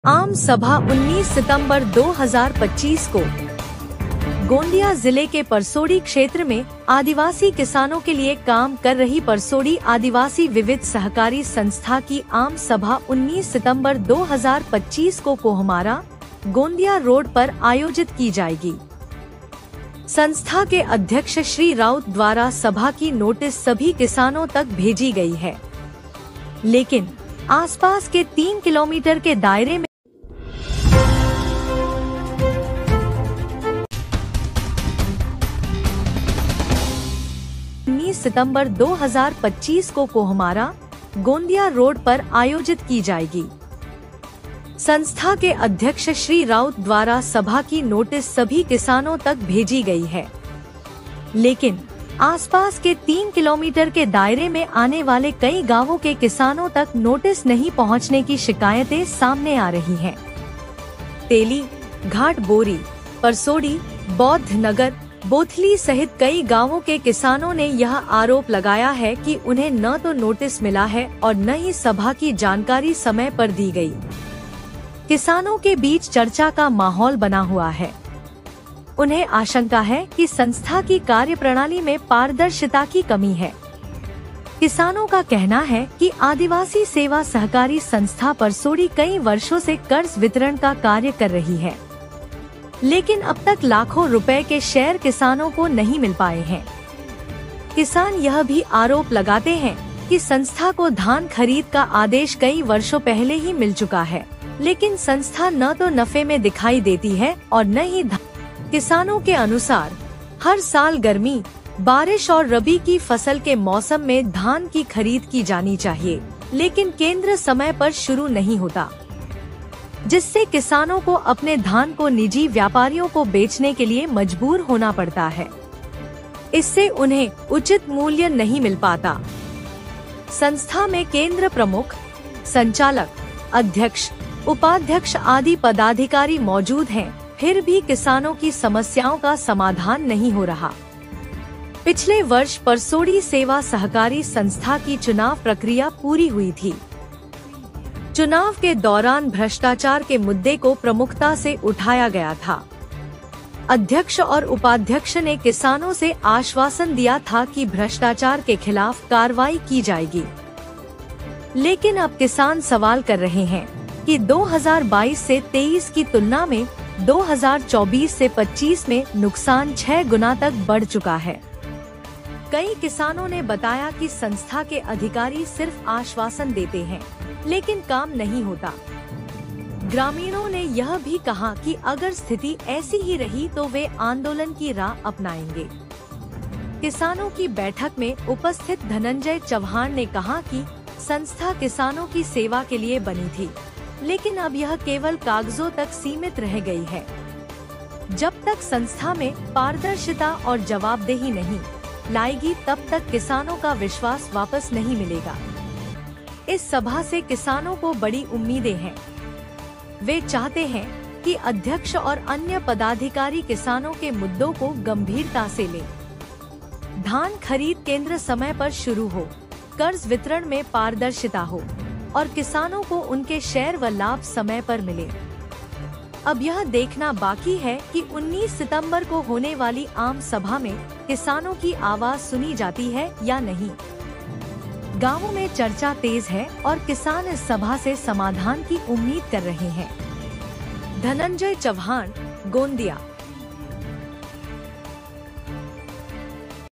आम सभा 19 सितंबर 2025 को गोंदिया जिले के परसोड़ी क्षेत्र में आदिवासी किसानों के लिए काम कर रही परसोड़ी आदिवासी विविध सहकारी संस्था की आम सभा 19 सितंबर 2025 को कोहमारा गोंदिया रोड पर आयोजित की जाएगी। संस्था के अध्यक्ष श्री राउत द्वारा सभा की नोटिस सभी किसानों तक भेजी गई है, लेकिन आसपास के 3 किलोमीटर के दायरे में 19 सितंबर 2025 को कोहमारा गोंदिया रोड पर आयोजित की जाएगी। संस्था के अध्यक्ष श्री राउत द्वारा सभा की नोटिस सभी किसानों तक भेजी गई है, लेकिन आसपास के 3 किलोमीटर के दायरे में आने वाले कई गांवों के किसानों तक नोटिस नहीं पहुंचने की शिकायतें सामने आ रही हैं। तेली, घाट बोरी, परसोड़ी, बौद्ध नगर, बोथली सहित कई गांवों के किसानों ने यह आरोप लगाया है कि उन्हें न तो नोटिस मिला है और न ही सभा की जानकारी समय पर दी गई। किसानों के बीच चर्चा का माहौल बना हुआ है। उन्हें आशंका है कि संस्था की कार्यप्रणाली में पारदर्शिता की कमी है। किसानों का कहना है कि आदिवासी सेवा सहकारी संस्था परसोड़ी कई वर्षों से कर्ज वितरण का कार्य कर रही है, लेकिन अब तक लाखों रुपए के शेयर किसानों को नहीं मिल पाए हैं। किसान यह भी आरोप लगाते हैं कि संस्था को धान खरीद का आदेश कई वर्षों पहले ही मिल चुका है, लेकिन संस्था न तो नफे में दिखाई देती है और न ही किसानों के अनुसार हर साल गर्मी, बारिश और रबी की फसल के मौसम में धान की खरीद की जानी चाहिए, लेकिन केंद्र समय पर शुरू नहीं होता, जिससे किसानों को अपने धान को निजी व्यापारियों को बेचने के लिए मजबूर होना पड़ता है। इससे उन्हें उचित मूल्य नहीं मिल पाता। संस्था में केंद्र प्रमुख, संचालक, अध्यक्ष, उपाध्यक्ष आदि पदाधिकारी मौजूद हैं, फिर भी किसानों की समस्याओं का समाधान नहीं हो रहा। पिछले वर्ष परसोड़ी सेवा सहकारी संस्था की चुनाव प्रक्रिया पूरी हुई थी। चुनाव के दौरान भ्रष्टाचार के मुद्दे को प्रमुखता से उठाया गया था। अध्यक्ष और उपाध्यक्ष ने किसानों से आश्वासन दिया था कि भ्रष्टाचार के खिलाफ कार्रवाई की जाएगी, लेकिन अब किसान सवाल कर रहे हैं कि 2022 से 23 की तुलना में 2024 से 25 में नुकसान 6 गुना तक बढ़ चुका है। कई किसानों ने बताया कि संस्था के अधिकारी सिर्फ आश्वासन देते हैं, लेकिन काम नहीं होता। ग्रामीणों ने यह भी कहा कि अगर स्थिति ऐसी ही रही तो वे आंदोलन की राह अपनाएंगे। किसानों की बैठक में उपस्थित धनंजय चौहान ने कहा कि संस्था किसानों की सेवा के लिए बनी थी, लेकिन अब यह केवल कागजों तक सीमित रह गई है। जब तक संस्था में पारदर्शिता और जवाबदेही नहीं लाएगी, तब तक किसानों का विश्वास वापस नहीं मिलेगा। इस सभा से किसानों को बड़ी उम्मीदें हैं। वे चाहते हैं कि अध्यक्ष और अन्य पदाधिकारी किसानों के मुद्दों को गंभीरता से लें। धान खरीद केंद्र समय पर शुरू हो, कर्ज वितरण में पारदर्शिता हो और किसानों को उनके शेयर व लाभ समय पर मिले। अब यह देखना बाकी है कि 19 सितंबर को होने वाली आम सभा में किसानों की आवाज सुनी जाती है या नहीं। गांवों में चर्चा तेज है और किसान इस सभा से समाधान की उम्मीद कर रहे हैं। धनंजय चौहान, गोंदिया।